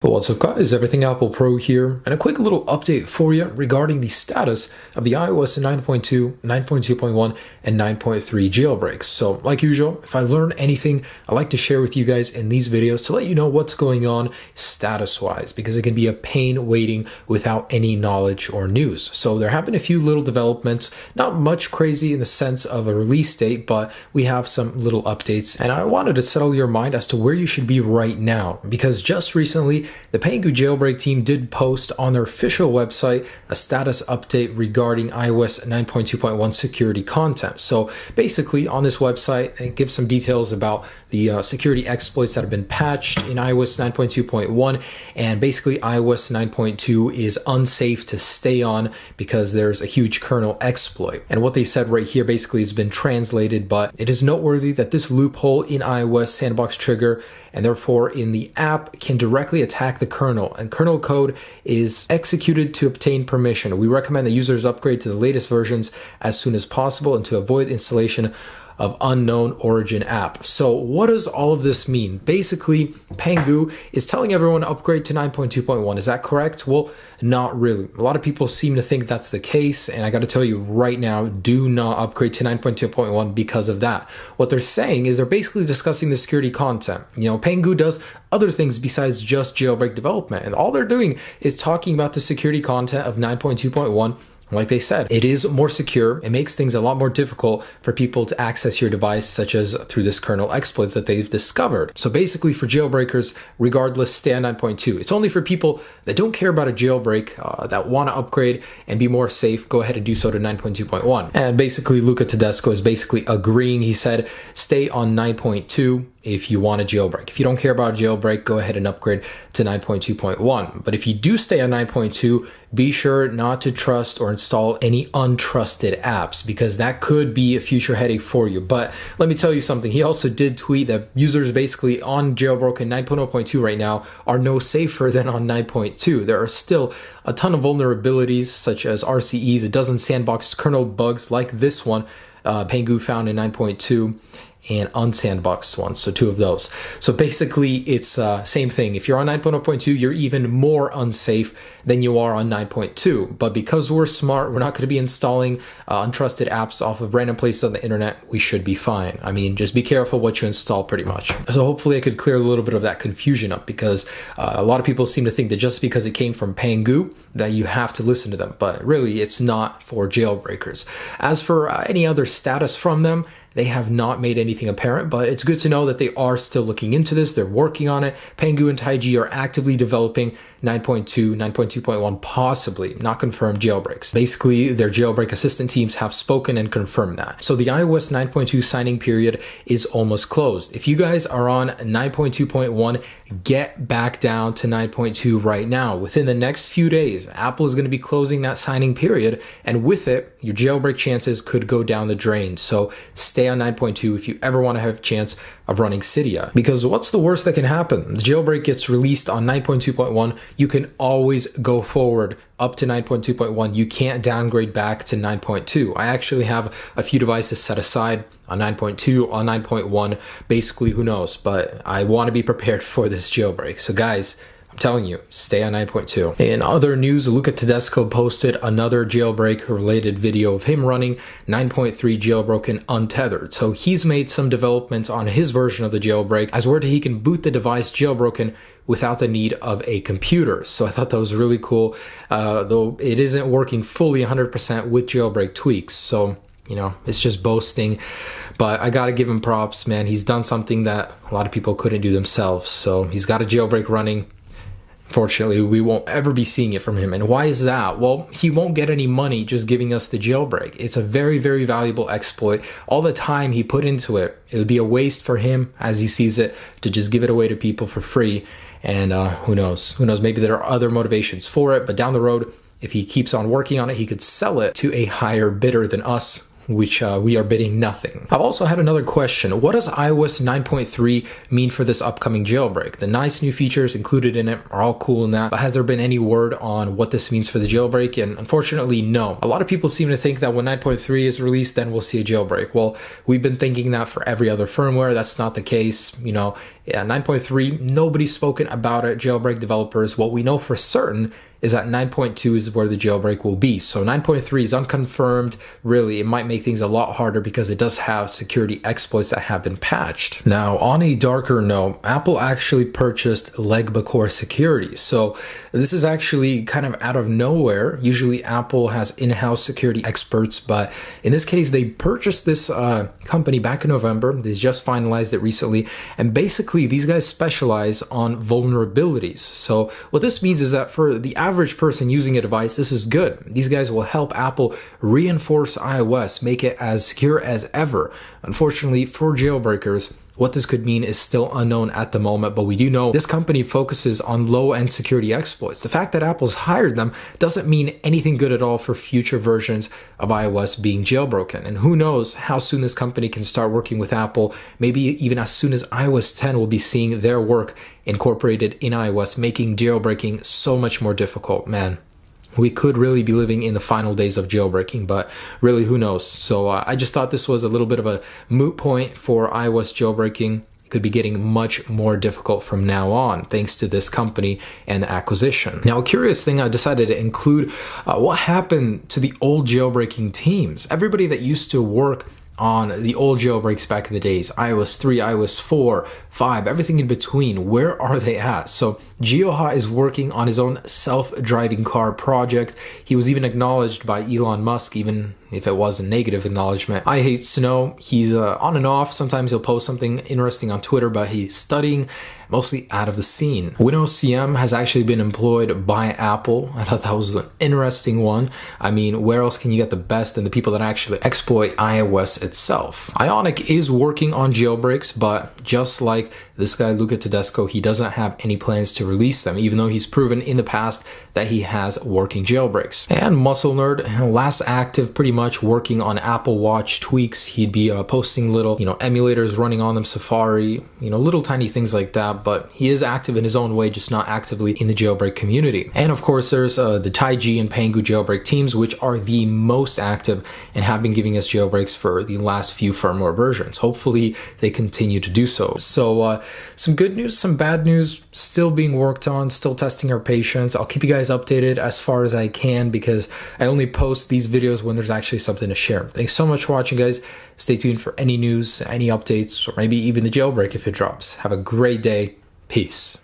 What's up guys, Everything Apple Pro here, and a quick little update for you regarding the status of the iOS 9.2, 9.2.1, and 9.3 jailbreaks. So like usual, if I learn anything, I like to share with you guys in these videos to let you know what's going on status-wise, because it can be a pain waiting without any knowledge or news. So there have been a few little developments, not much crazy in the sense of a release date, but we have some little updates, and I wanted to settle your mind as to where you should be right now, because just recently, the Pengu Jailbreak team did post on their official website a status update regarding iOS 9.2.1 security content. So basically on this website, it gives some details about the security exploits that have been patched in iOS 9.2.1, and basically iOS 9.2 is unsafe to stay on because there's a huge kernel exploit. And what they said right here basically has been translated, but it is noteworthy that this loophole in iOS sandbox trigger and therefore in the app can directly attack the kernel, and kernel code is executed to obtain permission. We recommend that users upgrade to the latest versions as soon as possible and to avoid installation of unknown origin app. So what does all of this mean? Basically, Pengu is telling everyone to upgrade to 9.2.1. Is that correct? Well, not really. A lot of people seem to think that's the case, and I got to tell you right now, do not upgrade to 9.2.1 because of that. What they're saying is they're basically discussing the security content. You know, Pengu does other things besides just jailbreak development, and all they're doing is talking about the security content of 9.2.1. Like they said, it is more secure. It makes things a lot more difficult for people to access your device, such as through this kernel exploit that they've discovered. So basically for jailbreakers, regardless, stay on 9.2. It's only for people that don't care about a jailbreak, that want to upgrade and be more safe, go ahead and do so to 9.2.1. And basically Luca Tedesco is basically agreeing. He said, stay on 9.2. if you want a jailbreak. If you don't care about a jailbreak, go ahead and upgrade to 9.2.1. But if you do stay on 9.2, be sure not to trust or install any untrusted apps, because that could be a future headache for you. But let me tell you something. He also did tweet that users basically on jailbroken 9.0.2 right now are no safer than on 9.2. There are still a ton of vulnerabilities such as RCEs, a dozen sandboxed kernel bugs like this one Pengu found in 9.2, and unsandboxed ones, so two of those. So basically it's same thing. If you're on 9.0.2, you're even more unsafe than you are on 9.2. But because we're smart, we're not going to be installing untrusted apps off of random places on the internet. We should be fine. I mean, just be careful what you install pretty much. So hopefully I could clear a little bit of that confusion up, because a lot of people seem to think that just because it came from Pengu that you have to listen to them, but really it's not for jailbreakers. As for any other status from them, they have not made anything apparent, but it's good to know that they are still looking into this. They're working on it. Pengu and Taiji are actively developing 9.2, 9.2.1, possibly, not confirmed, jailbreaks. Basically, their jailbreak assistant teams have spoken and confirmed that. So the iOS 9.2 signing period is almost closed. If you guys are on 9.2.1, get back down to 9.2 right now. Within the next few days, Apple is going to be closing that signing period, and with it, your jailbreak chances could go down the drain. So stay on 9.2 if you ever want to have a chance of running Cydia. Because what's the worst that can happen? The jailbreak gets released on 9.2.1. You can always go forward up to 9.2.1. You can't downgrade back to 9.2. I actually have a few devices set aside on 9.2, on 9.1. Basically, who knows? But I want to be prepared for this jailbreak. So guys, I'm telling you, stay on 9.2. In other news, Luca Tedesco posted another jailbreak related video of him running 9.3 jailbroken untethered. So he's made some developments on his version of the jailbreak, as where he can boot the device jailbroken without the need of a computer. So I thought that was really cool, though it isn't working fully 100% with jailbreak tweaks. So, you know, it's just boasting. But I gotta give him props, man. He's done something that a lot of people couldn't do themselves. So he's got a jailbreak running. Fortunately, we won't ever be seeing it from him. And why is that? Well, he won't get any money just giving us the jailbreak. It's a very, very valuable exploit. All the time he put into it, it would be a waste for him, as he sees it, to just give it away to people for free. And who knows? Who knows? Maybe there are other motivations for it. But down the road, if he keeps on working on it, he could sell it to a higher bidder than us, which we are bidding nothing. I've also had another question. What does iOS 9.3 mean for this upcoming jailbreak? The nice new features included in it are all cool and that, but has there been any word on what this means for the jailbreak? And unfortunately, no. A lot of people seem to think that when 9.3 is released, then we'll see a jailbreak. Well, we've been thinking that for every other firmware. That's not the case. You know, 9.3, nobody's spoken about it, jailbreak developers. What we know for certain is that 9.2 is where the jailbreak will be. So 9.3 is unconfirmed. Really, it might make things a lot harder because it does have security exploits that have been patched. Now, on a darker note, Apple actually purchased Legbacor Security. So this is actually kind of out of nowhere. Usually Apple has in-house security experts, but in this case, they purchased this company back in November. They just finalized it recently. And basically, these guys specialize on vulnerabilities. So what this means is that for the average person using a device, this is good. These guys will help Apple reinforce iOS, make it as secure as ever. Unfortunately, for jailbreakers, what this could mean is still unknown at the moment, but we do know this company focuses on low-end security exploits. The fact that Apple's hired them doesn't mean anything good at all for future versions of iOS being jailbroken. And who knows how soon this company can start working with Apple. Maybe even as soon as iOS 10 will be seeing their work incorporated in iOS, making jailbreaking so much more difficult. Man, we could really be living in the final days of jailbreaking, but really, who knows? So I just thought this was a little bit of a moot point for iOS jailbreaking. It could be getting much more difficult from now on, thanks to this company and the acquisition. Now, a curious thing I decided to include, what happened to the old jailbreaking teams? Everybody that used to work on the old jailbreaks back in the days, iOS 3, iOS 4, 5, everything in between, where are they at? So Gioha is working on his own self-driving car project. He was even acknowledged by Elon Musk, even if it was a negative acknowledgement. I hate snow. He's on and off. Sometimes he'll post something interesting on Twitter, but he's studying, mostly out of the scene. WinOCM has actually been employed by Apple. I thought that was an interesting one. I mean, where else can you get the best than the people that actually exploit iOS itself? Ionic is working on jailbreaks, but just like this guy, Luca Tedesco, he doesn't have any plans to release them, even though he's proven in the past that he has working jailbreaks. And Muscle Nerd, last active pretty much working on Apple Watch tweaks. He'd be posting little, emulators running on them, Safari, little tiny things like that, but he is active in his own way, just not actively in the jailbreak community. And of course, there's the Taiji and Pangu jailbreak teams, which are the most active and have been giving us jailbreaks for the last few firmware versions. Hopefully, they continue to do so. So some good news, some bad news, still being worked on, still testing our patience. I'll keep you guys updated as far as I can because I only post these videos when there's actually something to share. Thanks so much for watching, guys. Stay tuned for any news, any updates, or maybe even the jailbreak if it drops. Have a great day. Peace.